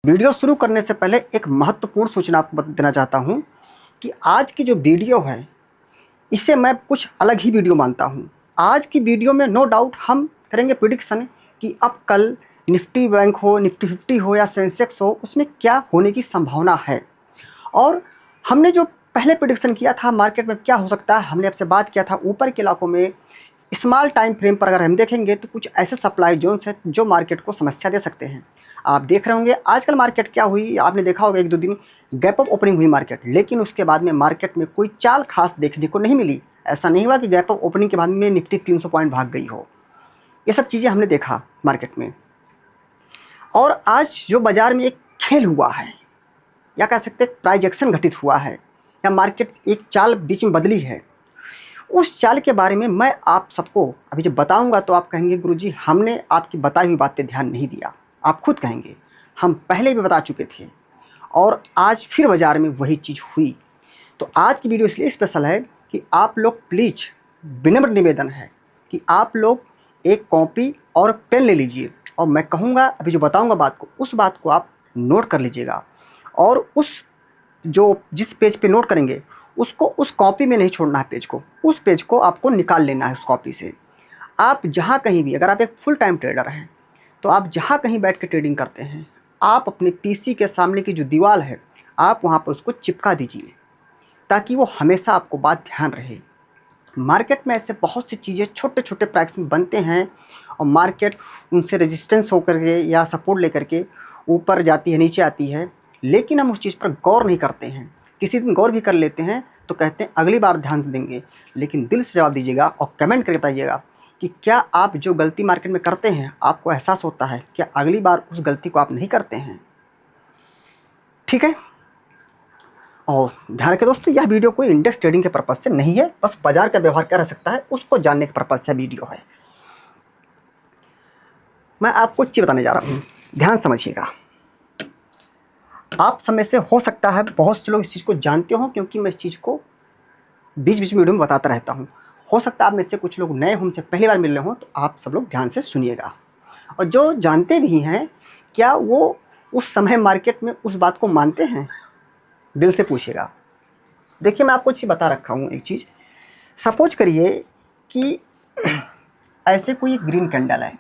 Video शुरू करने से पहले एक महत्वपूर्ण सूचना आपको देना चाहता हूं कि आज की जो वीडियो है इसे मैं कुछ अलग ही वीडियो मानता हूं। आज की वीडियो में नो डाउट हम करेंगे प्रिडिक्शन कि अब कल निफ्टी बैंक हो, निफ्टी 50 हो या सेंसेक्स हो, उसमें क्या होने की संभावना है। और हमने जो पहले प्रिडिक्शन किया था मार्केट में क्या हो सकता है, हमने आपसे बात किया था ऊपर के इलाकों में स्मॉल टाइम फ्रेम पर अगर हम देखेंगे तो कुछ ऐसे सप्लाई जोन्स हैं जो मार्केट को समस्या दे सकते हैं। आप देख रहे होंगे आजकल मार्केट क्या हुई, आपने देखा होगा एक दो दिन गैप अप ओपनिंग हुई मार्केट, लेकिन उसके बाद में मार्केट में कोई चाल खास देखने को नहीं मिली। ऐसा नहीं हुआ कि गैप अप ओपनिंग के बाद में निफ्टी 300 पॉइंट भाग गई हो। ये सब चीज़ें हमने देखा मार्केट में। और आज जो बाजार में एक खेल हुआ है या कह सकते हैं प्राइजेक्शन घटित हुआ है या मार्केट एक चाल बीच में बदली है, उस चाल के बारे में मैं आप सबको अभी जब बताऊंगा तो आप कहेंगे गुरुजी हमने आपकी बताई हुई बात पे ध्यान नहीं दिया। आप खुद कहेंगे हम पहले भी बता चुके थे और आज फिर बाज़ार में वही चीज़ हुई। तो आज की वीडियो इसलिए स्पेशल है कि आप लोग प्लीज़, विनम्र निवेदन है कि आप लोग एक कॉपी और पेन ले लीजिए और मैं कहूँगा अभी जो बताऊँगा बात को, उस बात को आप नोट कर लीजिएगा और उस जो जिस पेज पे नोट करेंगे उसको उस कॉपी में नहीं छोड़ना है, पेज को, उस पेज को आपको निकाल लेना है उस कॉपी से। आप जहाँ कहीं भी, अगर आप एक फुल टाइम ट्रेडर हैं तो आप जहाँ कहीं बैठ के ट्रेडिंग करते हैं, आप अपने पीसी के सामने की जो दीवार है आप वहाँ पर उसको चिपका दीजिए ताकि वो हमेशा आपको बात ध्यान रहे। मार्केट में ऐसे बहुत सी चीज़ें छोटे छोटे प्राइस में बनते हैं और मार्केट उनसे रेजिस्टेंस होकर के या सपोर्ट लेकर के ऊपर जाती है, नीचे आती है, लेकिन हम उस चीज़ पर गौर नहीं करते हैं। किसी दिन गौर भी कर लेते हैं तो कहते हैं अगली बार ध्यान से देंगे, लेकिन दिल से जवाब दीजिएगा और कमेंट करके बताइएगा कि क्या आप जो गलती मार्केट में करते हैं आपको एहसास होता है, क्या अगली बार उस गलती को आप नहीं करते हैं। ठीक है। और ध्यान रखें दोस्तों, यह वीडियो कोई इंडेक्स ट्रेडिंग के पर्पज़ से नहीं है, बस बाजार का व्यवहार क्या रह सकता है उसको जानने के पर्पज़ से वीडियो है। मैं आपको चीज़ बताने जा रहा हूँ, ध्यान समझिएगा। आप समय से हो सकता है बहुत से लोग इस चीज़ को जानते हो क्योंकि मैं इस चीज़ को बीच बीच में वीडियो में बताता रहता हूँ। हो सकता है आप में से कुछ लोग नए हमसे पहली बार मिल रहे हों, तो आप सब लोग ध्यान से सुनिएगा। और जो जानते भी हैं, क्या वो उस समय मार्केट में उस बात को मानते हैं, दिल से पूछिएगा। देखिए मैं आपको चीज़ बता रखा हूँ एक चीज़। सपोज करिए कि ऐसे कोई एक ग्रीन कैंडल है,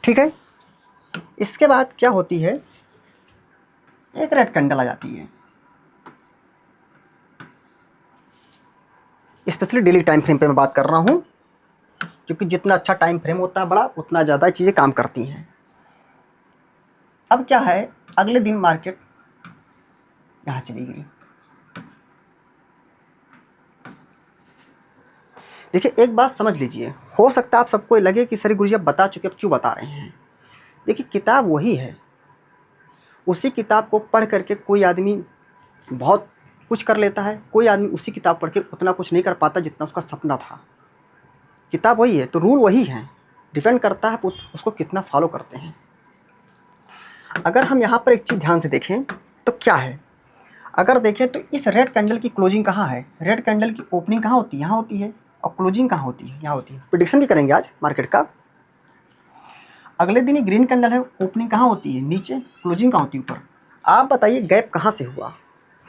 ठीक है। इसके बाद क्या होती है, एक रेड कैंडल आ जाती है। स्पेशली डेली टाइम फ्रेम पे मैं बात कर रहा हूँ क्योंकि जितना अच्छा टाइम फ्रेम होता है बड़ा, उतना ज़्यादा चीज़ें काम करती हैं। अब क्या है, अगले दिन मार्केट यहाँ चली गई। देखिए एक बात समझ लीजिए, हो सकता है आप सबको लगे कि सर गुरुजी आप बता चुके, अब क्यों बता रहे हैं। देखिए किताब वही है, उसी किताब को पढ़ करके कोई आदमी बहुत कुछ कर लेता है, कोई आदमी उसी किताब पढ़ के उतना कुछ नहीं कर पाता जितना उसका सपना था। किताब वही है तो रूल वही है, डिपेंड करता है उसको कितना फॉलो करते हैं। अगर हम यहाँ पर एक चीज़ ध्यान से देखें तो क्या है, अगर देखें तो इस रेड कैंडल की क्लोजिंग कहाँ है, रेड कैंडल की ओपनिंग कहाँ होती है, यहाँ होती है, और क्लोजिंग कहाँ होती है, यहाँ होती है। प्रेडिक्शन भी करेंगे आज मार्केट का। अगले दिन ये ग्रीन कैंडल है, ओपनिंग कहाँ होती है, नीचे, क्लोजिंग कहाँ होती है, ऊपर। आप बताइए गैप कहाँ से हुआ।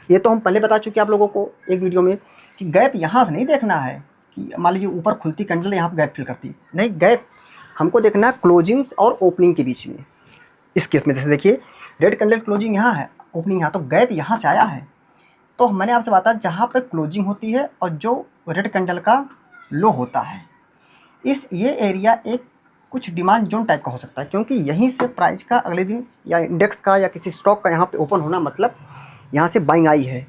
ये तो हम पहले बता चुके आप लोगों को एक वीडियो में कि गैप यहाँ से नहीं देखना है कि मान लीजिए ऊपर खुलती कैंडल यहाँ पर गैप फिल करती, नहीं, गैप हमको देखना है क्लोजिंग्स और ओपनिंग के बीच में। इस केस में जैसे देखिए रेड कैंडल क्लोजिंग यहाँ है, ओपनिंग यहाँ, तो गैप यहाँ से आया है। तो मैंने आपसे बताया जहाँ पर क्लोजिंग होती है और जो रेड कैंडल का लो होता है, ये एरिया एक कुछ डिमांड जोन टाइप का हो सकता है, क्योंकि यहीं से प्राइस का अगले दिन या इंडेक्स का या किसी स्टॉक का यहाँ पे ओपन होना मतलब यहाँ से बाइंग आई है।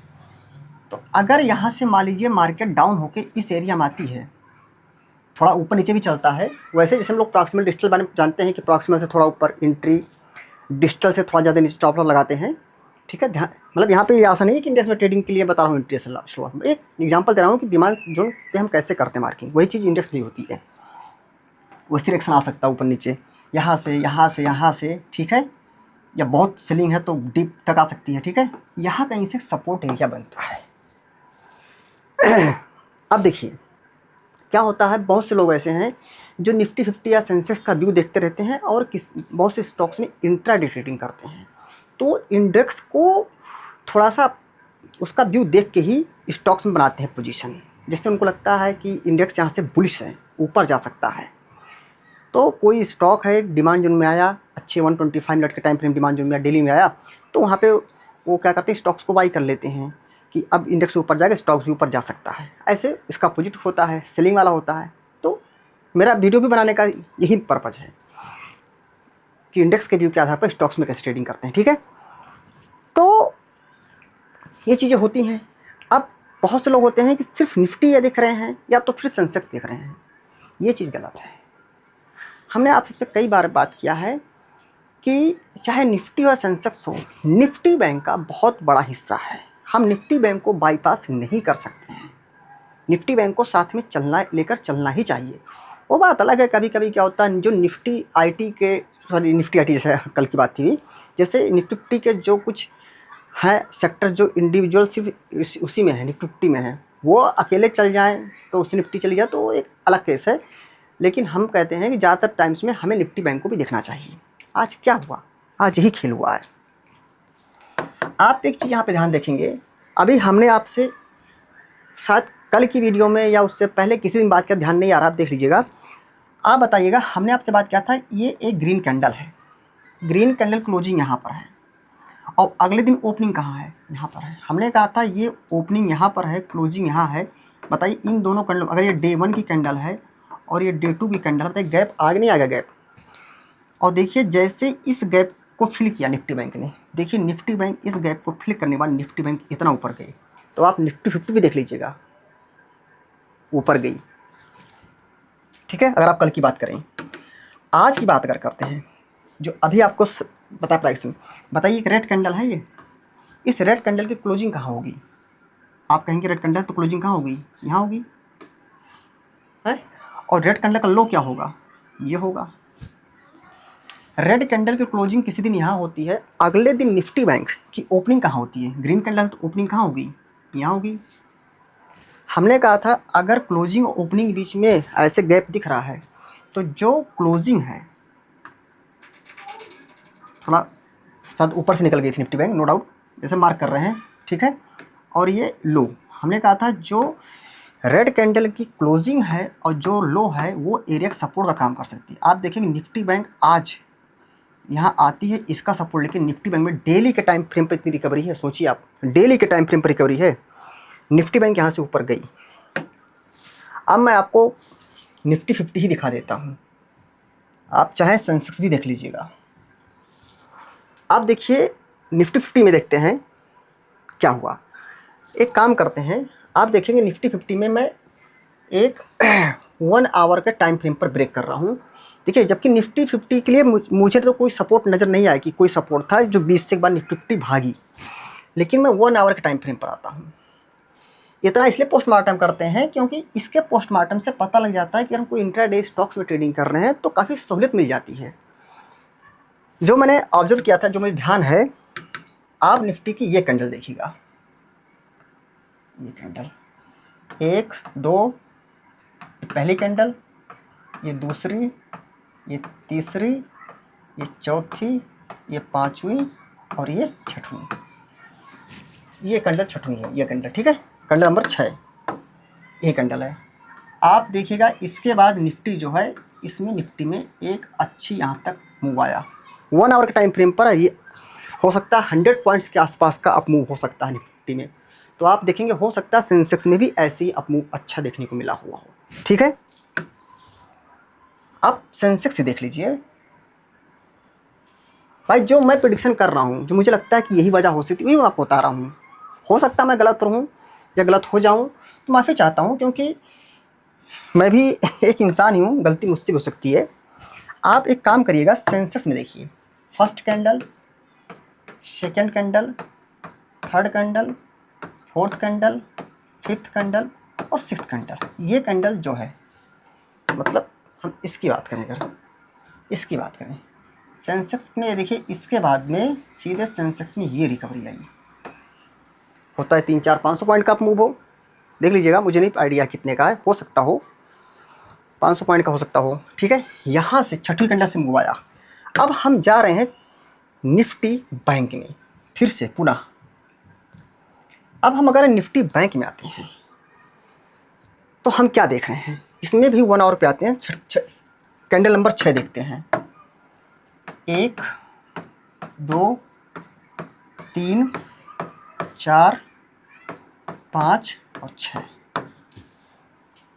तो अगर यहाँ से मान लीजिए मार्केट डाउन होके इस एरिया में आती है, थोड़ा ऊपर नीचे भी चलता है, वैसे जैसे हम लोग प्रॉक्सिमल डिजिटल बारे में जानते हैं कि प्रॉक्सिमल से थोड़ा ऊपर एंट्री, डिजिटल से थोड़ा ज़्यादा नीचे स्टॉप लॉस लगाते हैं। ठीक है, ध्यान, मतलब यहाँ पे ये आशा नहीं है कि इंडेक्स में ट्रेडिंग के लिए बता रहा हूँ, इंडेक्स एक एग्जांपल दे रहा हूँ कि डिमांड जोन पे हम कैसे करते हैं मार्किंग, वही चीज़ इंडेक्स भी होती है। वो सिलेक्शन आ सकता है ऊपर नीचे, यहाँ से यहाँ से यहाँ से, ठीक है, या बहुत सेलिंग है तो डीप तक आ सकती है। ठीक है, यहाँ कहीं से सपोर्ट एरिया बनता है। अब देखिए क्या होता है, बहुत से लोग ऐसे हैं जो निफ्टी 50 या सेंसेक्स का व्यू देखते रहते हैं और बहुत से स्टॉक्स में इंट्राडे ट्रेडिंग करते हैं। तो इंडेक्स को थोड़ा सा उसका व्यू देख के ही स्टॉक्स में बनाते हैं पोजीशन, जिससे उनको लगता है कि इंडेक्स यहाँ से बुलिश है, ऊपर जा सकता है। तो कोई स्टॉक है डिमांड जोन में आया, अच्छे 125 मिनट के टाइम फ्रेम डिमांड जोन में डेली में आया, तो वहाँ पे वो क्या करते हैं, स्टॉक्स को बाई कर लेते हैं कि अब इंडेक्स ऊपर जाएगा, स्टॉक्स भी ऊपर जा सकता है। ऐसे इसका अपोजिट होता है, सेलिंग वाला होता है। तो मेरा वीडियो भी बनाने का यही पर्पज़ है कि इंडेक्स के व्यू के आधार पर स्टॉक्स में कैसे ट्रेडिंग करते हैं। ठीक है, तो ये चीज़ें होती हैं। अब बहुत से लोग होते हैं कि सिर्फ निफ्टी या दिख रहे हैं या तो फिर सेंसेक्स दिख रहे हैं, ये चीज़ गलत है। हमने आप सबसे कई बार बात किया है कि चाहे निफ्टी और सेंसेक्स हो, निफ्टी बैंक का बहुत बड़ा हिस्सा है। हम निफ्टी बैंक को बाईपास नहीं कर सकते हैं, निफ्टी बैंक को साथ में लेकर चलना ही चाहिए। वो बात अलग है, कभी कभी क्या होता है, जो निफ्टी आईटी के, सॉरी निफ्टी आईटी जैसे कल की बात थी, जैसे निफ्टी के जो कुछ है सेक्टर जो इंडिविजुअल सिर्फ उसी में है, निफ्टी में है, वो अकेले चल जाएं तो उसी निफ्टी चली जाए तो एक अलग केस है। लेकिन हम कहते हैं कि ज़्यादातर टाइम्स में हमें निफ्टी बैंक को भी देखना चाहिए। आज क्या हुआ, आज यही खेल हुआ है। आप एक चीज़ यहाँ पे ध्यान देखेंगे, अभी हमने आपसे शायद कल की वीडियो में या उससे पहले किसी दिन बात का ध्यान नहीं आ रहा, आप देख लीजिएगा। आप बताइएगा, हमने आपसे बात किया था ये एक ग्रीन कैंडल है, ग्रीन कैंडल क्लोजिंग यहाँ पर है और अगले दिन ओपनिंग कहाँ है, यहाँ पर है। हमने कहा था ये ओपनिंग यहाँ पर है, क्लोजिंग यहाँ है। बताइए इन दोनों कैंडल, अगर ये डे 1 की कैंडल है और ये डे 2 की कैंडल है, तो गैप आगे नहीं आएगा गैप। और देखिए जैसे इस गैप को फिल किया निफ्टी बैंक ने, देखिए निफ्टी बैंक इस गैप को फिल करने के बाद निफ्टी बैंक इतना ऊपर गई। तो आप निफ्टी 50 भी देख लीजिएगा, ऊपर गई। ठीक है, अगर आप कल की बात करें। आज की बात अगर करते हैं, जो अभी आपको बता प्राइसिंग, बताइए एक रेड कैंडल है ये, इस रेड कैंडल की क्लोजिंग कहाँ होगी? आप कहेंगे रेड कैंडल तो क्लोजिंग कहाँ होगी, यहाँ होगी है। और रेड कैंडल का लो क्या होगा, ये होगा। रेड कैंडल की क्लोजिंग किसी दिन यहाँ होती है, अगले दिन निफ्टी बैंक की ओपनिंग कहाँ होती है? ग्रीन कैंडल तो ओपनिंग कहाँ होगी, यहाँ होगी। हमने कहा था अगर क्लोजिंग और ओपनिंग बीच में ऐसे गैप दिख रहा है तो जो क्लोजिंग है थोड़ा शायद ऊपर से निकल गई थी निफ्टी बैंक, नो डाउट, जैसे मार्क कर रहे हैं। ठीक है, और ये लो, हमने कहा था जो रेड कैंडल की क्लोजिंग है और जो लो है वो एरिया सपोर्ट का काम कर सकती है। आप देखेंगे निफ्टी बैंक आज यहाँ आती है इसका सपोर्ट, लेकिन निफ्टी बैंक में डेली के टाइम फ्रेम पर इतनी रिकवरी है, सोचिए आप, डेली के टाइम फ्रेम पर रिकवरी है। निफ्टी बैंक यहाँ से ऊपर गई। अब मैं आपको निफ्टी 50 ही दिखा देता हूँ, आप चाहे सेंसेक्स भी देख लीजिएगा। आप देखिए निफ्टी 50 में देखते हैं क्या हुआ। एक काम करते हैं, आप देखेंगे निफ्टी 50 में मैं एक 1 आवर के टाइम फ्रेम पर ब्रेक कर रहा हूँ। देखिए जबकि निफ्टी 50 के लिए मुझे तो कोई सपोर्ट नज़र नहीं आया कि कोई सपोर्ट था, जो 20 से एक बार निफ्टी 50 भागी, लेकिन मैं 1 आवर के टाइम फ्रेम पर आता हूँ। इतना इसलिए पोस्टमार्टम करते हैं क्योंकि इसके पोस्टमार्टम से पता लग जाता है कि हम कोई इंट्राडे स्टॉक्स में ट्रेडिंग कर रहे हैं तो काफ़ी सहूलियत मिल जाती है। जो मैंने ऑब्जर्व किया था, जो मुझे ध्यान है, आप निफ्टी की ये कैंडल देखिएगा, ये कैंडल 1 2, पहली कैंडल, ये दूसरी, ये तीसरी, ये चौथी, ये पांचवी और ये छठवीं। ये कैंडल छठवीं है, ये कैंडल। ठीक है, कैंडल नंबर 6 ये कैंडल है। आप देखिएगा इसके बाद निफ्टी जो है, इसमें निफ्टी में एक अच्छी यहाँ तक मूव आया 1 आवर के टाइम फ्रेम पर। ये हो सकता है 100 पॉइंट्स के आसपास का अप मूव हो सकता है निफ्टी में। तो आप देखेंगे हो सकता है सेंसेक्स में भी ऐसे ही अप मूव अच्छा देखने को मिला हुआ हो। ठीक है, आप सेंसेक्स से देख लीजिए भाई, जो मैं प्रेडिक्शन कर रहा हूँ, जो मुझे लगता है कि यही वजह हो सकती है, वही मैं आपको बता रहा हूँ। हो सकता है मैं गलत रहूँ या गलत हो जाऊँ, तो माफ़ी चाहता हूँ, क्योंकि मैं भी एक इंसान ही हूँ, गलती मुझसे हो सकती है। आप एक काम करिएगा, सेंसेक्स में देखिए, first candle, second candle, third candle, fourth candle, fifth candle और सिक्स्थ कैंडल। ये कैंडल जो है, मतलब हम इसकी बात करें, अगर इसकी बात करें सेंसेक्स में, देखिए इसके बाद में सीधे सेंसेक्स में ये रिकवरी आई। होता है 300-400-500 पॉइंट का मूव हो, देख लीजिएगा, मुझे नहीं आइडिया कितने का है, हो सकता हो 500 पॉइंट का हो सकता हो, ठीक है। यहाँ से छठवीं कैंडल से मूव आया। अब हम जा रहे हैं निफ्टी बैंक में, फिर से पुनः। अब हम अगर निफ्टी बैंक में आते हैं तो हम क्या देख रहे हैं, इसमें भी 1 आवर पे आते हैं। कैंडल नंबर 6 देखते हैं। 1 2 3 4 5 और 6।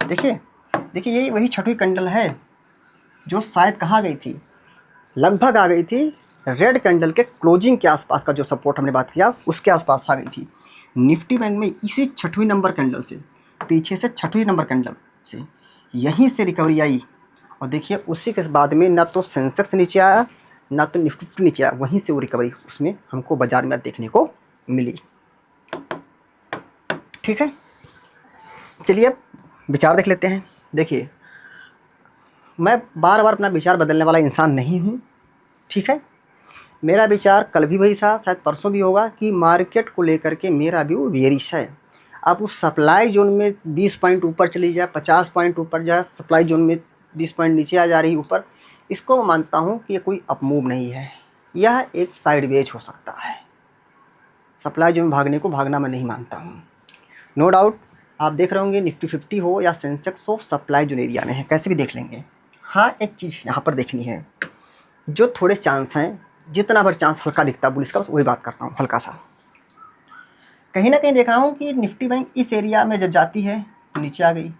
देखिए ये वही छठवीं कैंडल है जो शायद कहाँ गई थी, लगभग आ गई थी रेड कैंडल के क्लोजिंग के आसपास का जो सपोर्ट हमने बात किया उसके आसपास आ गई थी। निफ्टी बैंक में इसी छठवीं नंबर कैंडल से, पीछे से छठवीं नंबर कैंडल से यहीं से रिकवरी आई। और देखिए उसी के बाद में ना तो सेंसेक्स नीचे आया ना तो निफ्टी नीचे आया, वहीं से वो रिकवरी उसमें हमको बाजार में देखने को मिली। ठीक है, चलिए अब विचार देख लेते हैं। देखिए मैं बार बार अपना विचार बदलने वाला इंसान नहीं हूँ, ठीक है। मेरा विचार कल भी वही था, शायद परसों भी होगा, कि मार्केट को लेकर के मेरा व्यू बेयरिश है। अब उस सप्लाई जोन में 20 पॉइंट ऊपर चली जाए, 50 पॉइंट ऊपर जाए, सप्लाई जोन में 20 पॉइंट नीचे आ जा रही ऊपर, इसको मैं मानता हूँ कि ये कोई अपमूव नहीं है, यह एक साइडवेज हो सकता है। सप्लाई जोन भागने को भागना मैं नहीं मानता हूँ। नो डाउट आप देख रहे होंगे निफ्टी 50 हो या सेंसेक्स हो, सप्लाई जोन एरिया में है, कैसे भी देख लेंगे। हाँ एक चीज़ यहाँ पर देखनी है, जो थोड़े चांस हैं, जितना भर चांस हल्का दिखता है बुलिश का, बस वही बात करता हूँ हल्का सा। कहीं ना कहीं देख रहा हूँ कि निफ्टी बैंक इस एरिया में जब जाती है तो नीचे आ गई,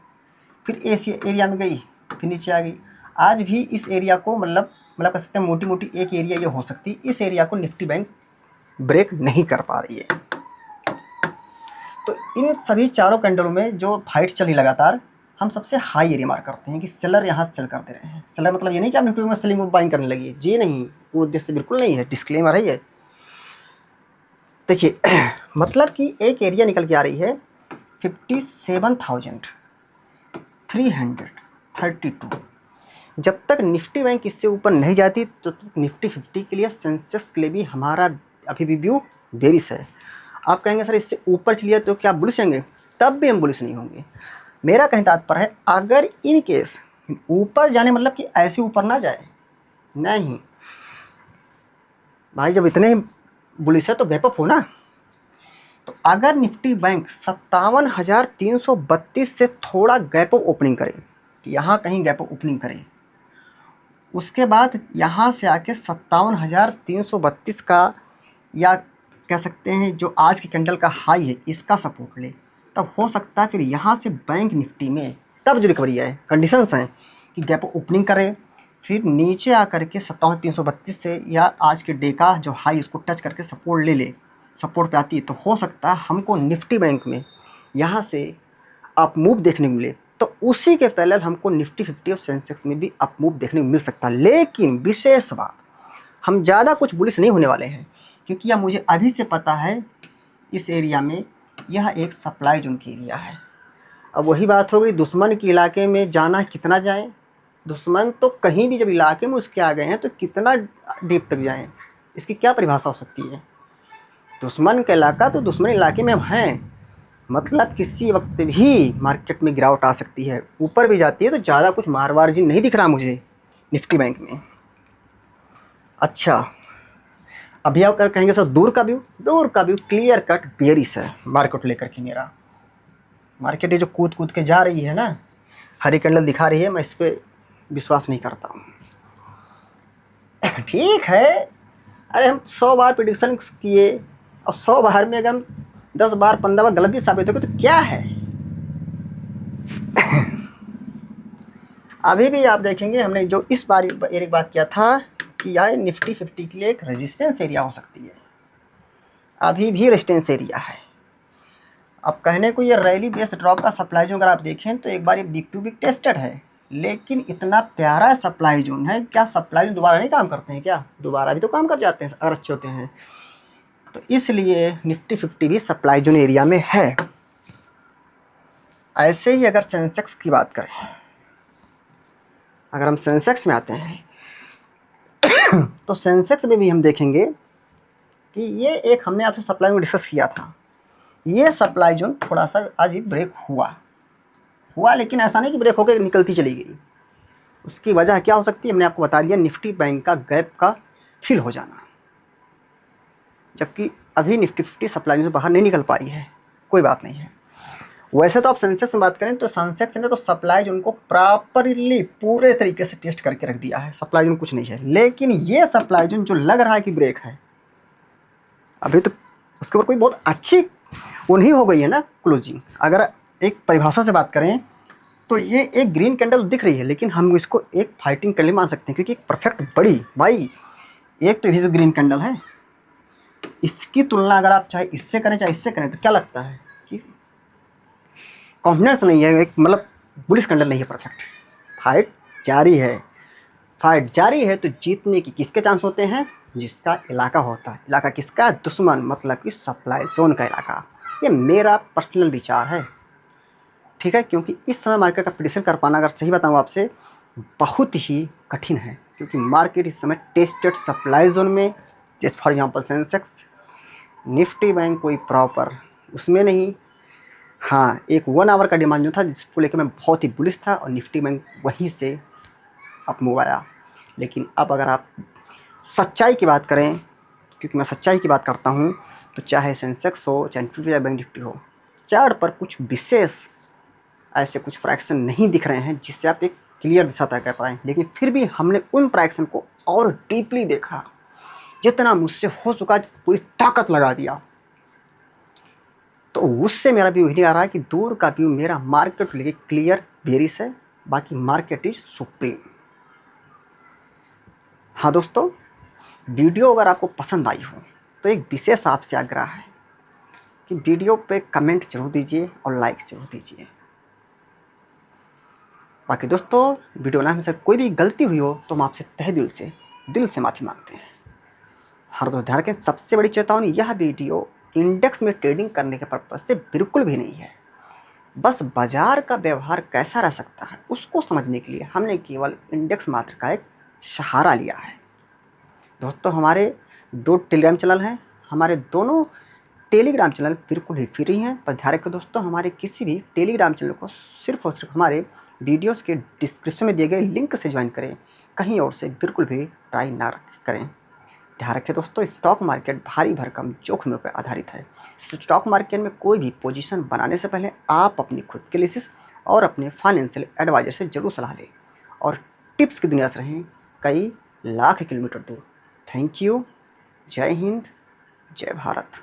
फिर इस एरिया में गई फिर नीचे आ गई। आज भी इस एरिया को मतलब कह सकते हैं मोटी मोटी एक एरिया ये हो सकती, इस एरिया को निफ्टी बैंक ब्रेक नहीं कर पा रही है। तो इन सभी चारों कैंडलों में जो फाइट चली लगातार, हम सबसे हाई एरिया मार्क करते हैं कि सेलर यहाँ सेल कर दे रहे हैं। सेलर मतलब ये नहीं कि आप निफ्टी में सेलिंग बाइंग करने लगी है, जी नहीं, वो उद्देश्य बिल्कुल नहीं है, डिस्क्लेमर है ये। देखिए मतलब कि एक एरिया निकल के आ रही है 57,332। जब तक निफ्टी बैंक इससे ऊपर नहीं जाती तो निफ्टी 50 के लिए, सेंसेक्स के लिए भी हमारा अभी भी व्यू बेरिश है। आप कहेंगे सर इससे ऊपर चलिए तो क्या बुलिश होंगे, तब भी हम बुलिश नहीं होंगे। मेरा कहना तात्पर्य है अगर इन केस ऊपर जाने मतलब कि ऐसे ऊपर ना जाए, नहीं भाई, जब इतने बुलिश है तो गैप अप हो ना। तो अगर निफ्टी बैंक 57,332 से थोड़ा गैप अप ओपनिंग करे, यहाँ कहीं गैप अप ओपनिंग करे, उसके बाद यहाँ से आके 57,332 का, या कह सकते हैं जो आज की कैंडल का हाई है, इसका सपोर्ट ले, तब हो सकता है फिर यहाँ से बैंक निफ्टी में तब जो रिकवरी है, कंडीशंस हैं कि गैप ओपनिंग करे, फिर नीचे आकर के 57,332 से या आज के डे का जो हाई उसको टच करके सपोर्ट ले ले, सपोर्ट पे आती है तो हो सकता है हमको निफ्टी बैंक में यहाँ से अप मूव देखने को मिले। तो उसी के पैरेलल हमको निफ्टी 50 और सेंसेक्स में भी अप मूव देखने को मिल सकता है। लेकिन विशेष बात, हम ज़्यादा कुछ बुलिश नहीं होने वाले हैं, क्योंकि यह मुझे अभी से पता है इस एरिया में यह एक सप्लाई जोन की एरिया है। अब वही बात हो गई, दुश्मन के इलाके में जाना कितना जाएं, दुश्मन तो कहीं भी जब इलाके में उसके आ गए हैं तो कितना डीप तक जाएं, इसकी क्या परिभाषा हो सकती है। दुश्मन का इलाका तो दुश्मन इलाके में हम हैं, मतलब किसी वक्त भी मार्केट में गिरावट आ सकती है, ऊपर भी जाती है। तो ज़्यादा कुछ मारवार जी नहीं दिख रहा मुझे निफ्टी बैंक में। अच्छा अभी आप कहेंगे सर दूर का व्यू क्लियर कट बेयरिश है मार्केट लेकर के। मेरा मार्केट ये जो कूद कूद के जा रही है ना, हरी कैंडल दिखा रही है, मैं इस पर विश्वास नहीं करता हूँ। ठीक है, अरे हम 100 बार प्रेडिक्शन किए और 100 बार में अगर हम 10 बार 15 बार गलत भी साबित हो गए तो क्या है। अभी भी आप देखेंगे हमने जो इस बार एक बात किया था कि यह निफ्टी 50 के लिए एक रेजिस्टेंस एरिया हो सकती है, अभी भी रेजिस्टेंस एरिया है। अब कहने को ये रैली बेस ड्रॉप का सप्लाई जोन अगर आप देखें तो एक बार ये बिग टू बिग टेस्टेड है, लेकिन इतना प्यारा सप्लाई जोन है, क्या सप्लाई जोन दोबारा नहीं काम करते हैं क्या, दोबारा भी तो काम कर जाते हैं अगर अच्छे होते हैं। तो इसलिए निफ्टी 50 भी सप्लाई जोन एरिया में है। ऐसे ही अगर सेंसेक्स की बात करें, अगर हम सेंसेक्स में आते हैं तो सेंसेक्स में भी हम देखेंगे कि ये एक हमने आपसे सप्लाई में डिस्कस किया था, ये सप्लाई जोन थोड़ा सा आज ब्रेक हुआ, लेकिन ऐसा नहीं कि ब्रेक होकर निकलती चली गई, उसकी वजह क्या हो सकती है, मैंने आपको बता दिया, निफ्टी बैंक का गैप का फिल हो जाना, जबकि अभी निफ्टी 50 सप्लाई से बाहर नहीं निकल पाई है। कोई बात नहीं है। वैसे तो आप सेंसेक्स में बात करें तो सेंसेक्स ने तो सप्लाई जोन को प्रॉपरली पूरे तरीके से टेस्ट करके रख दिया है, सप्लाई जोन कुछ नहीं है। लेकिन ये सप्लाई जोन जो लग रहा है कि ब्रेक है, अभी तो उसके ऊपर कोई बहुत अच्छी उन्हीं हो गई है ना क्लोजिंग। अगर एक परिभाषा से बात करें तो ये एक ग्रीन कैंडल दिख रही है, लेकिन हम इसको एक फाइटिंग कैंडल मान सकते हैं, क्योंकि एक परफेक्ट बड़ी भाई, एक तो ये जो ग्रीन कैंडल है, इसकी तुलना अगर आप चाहे इससे करें चाहे इससे करें तो क्या लगता है कि कॉन्फिडेंस नहीं है, एक मतलब बुलिश कैंडल नहीं है, परफेक्ट। फाइट जारी है, फाइट जारी है, तो जीतने की किसके चांस होते हैं, जिसका इलाका होता है। इलाका किसका, दुश्मन, मतलब कि सप्लाई जोन का इलाका। ये मेरा पर्सनल विचार है, ठीक है। क्योंकि इस समय मार्केट का प्रेडिक्शन कर पाना, अगर सही बताऊँ आपसे, बहुत ही कठिन है, क्योंकि मार्केट इस समय टेस्टेड सप्लाई जोन में, जैसे for example Sensex, Nifty bank कोई प्रॉपर उसमें नहीं। हाँ, एक 1 आवर का डिमांड जो था जिसको लेकर मैं बहुत ही बुलिश था, और निफ्टी बैंक वहीं से अप मूव आया। लेकिन अब अगर आप सच्चाई की बात करें, क्योंकि मैं सच्चाई की बात करता हूँ, तो चाहे सेंसेक्स हो चाहे निफ्टी या बैंक निफ्टी हो, चार्ट पर कुछ विशेष ऐसे कुछ फ्रैक्शन नहीं दिख रहे हैं जिससे आप एक क्लियर दिशा तय कर पाएँ। लेकिन फिर भी हमने उन फ्रैक्शन को और डीपली देखा, जितना मुझसे हो चुका पूरी ताकत लगा दिया। तो उससे मेरा व्यू नहीं आ रहा है कि दूर का व्यू मेरा मार्केट को लेके क्लियर बेरिश है, बाकी मार्केट इज सुप्रीम। हाँ दोस्तों, वीडियो अगर आपको पसंद आई हो तो एक विशेष आपसे आग्रह है कि वीडियो पे कमेंट जरूर दीजिए और लाइक जरूर दीजिए। बाकी दोस्तों, वीडियो बनाने में से कोई भी गलती हुई हो तो हम आपसे तहे दिल से माफ़ी मांगते हैं। हर दोस्त ध्यान रखें, सबसे बड़ी चेतावनी, यह वीडियो इंडेक्स में ट्रेडिंग करने के पर्पज से बिल्कुल भी नहीं है। बस बाजार का व्यवहार कैसा रह सकता है उसको समझने के लिए हमने केवल इंडेक्स मात्र का एक सहारा लिया है। दोस्तों, हमारे 2 टेलीग्राम चैनल हैं, हमारे दोनों टेलीग्राम चैनल बिल्कुल ही फ्री हैं। पर ध्यान रखें दोस्तों, हमारे किसी भी टेलीग्राम चैनल को सिर्फ और सिर्फ हमारे वीडियोस के डिस्क्रिप्शन में दिए गए लिंक से ज्वाइन करें, कहीं और से बिल्कुल भी ट्राई ना करें। ध्यान रखें दोस्तों, स्टॉक मार्केट भारी भरकम जोखिमों पर आधारित है। स्टॉक मार्केट में कोई भी पोजीशन बनाने से पहले आप अपनी खुद के एनालिसिस और अपने फाइनेंशियल एडवाइजर से जरूर सलाह लें, और टिप्स की दुनिया से रहें कई लाख किलोमीटर दूर। Thank you. जय हिंद, जय भारत।